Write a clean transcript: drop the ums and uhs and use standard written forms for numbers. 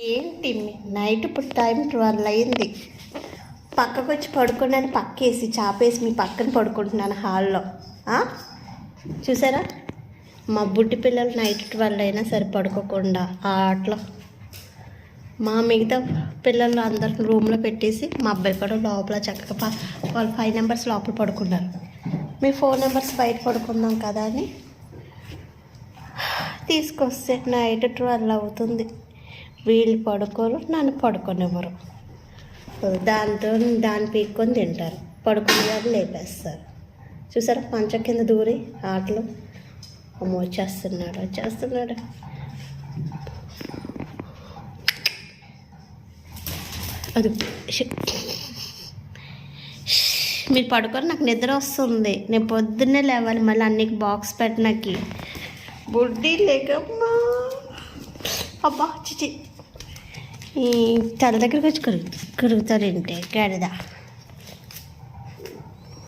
ఏంటి నైట్ ఇప్పుడు టైం 12 అయింది. పక్కకు వచ్చి పడుకున్నాను, పక్కేసి చాపేసి మీ పక్కన పడుకుంటున్నాను హాల్లో. చూసారా, మా బుడ్డి పిల్లలు నైట్ 12 అయినా సరే పడుకోకుండా ఆ ఆటలో. మా మిగతా పిల్లలు అందరిని రూమ్లో పెట్టేసి మా అబ్బాయి కూడా లోపల చక్కగా వాళ్ళు 5 నెంబర్స్ లోపల పడుకున్నారు. మీ 4 నెంబర్స్ బయట పడుకుందాం కదా అని తీసుకొస్తే నైట్ 12 అవుతుంది. వీళ్ళు పడుకోరు, నన్ను పడుకోనివ్వరు. దాన్ని పీక్కొని తింటారు, పడుకునే వాళ్ళు లేపేస్తారు. చూసారా, మంచం కింద దూరి ఆటలు. అమ్మో వచ్చేస్తున్నాడు. అది మీరు పడుకొని నాకు నిద్ర వస్తుంది. నేను పొద్దున్నే లేవాలి, మళ్ళీ అన్నికి బాక్స్ పెట్టినకి. బుడ్డి లేకమ్మా, అబ్బా చిచి, ఈ తల దగ్గరికి వచ్చి కరుగుతారేంటి గడిద.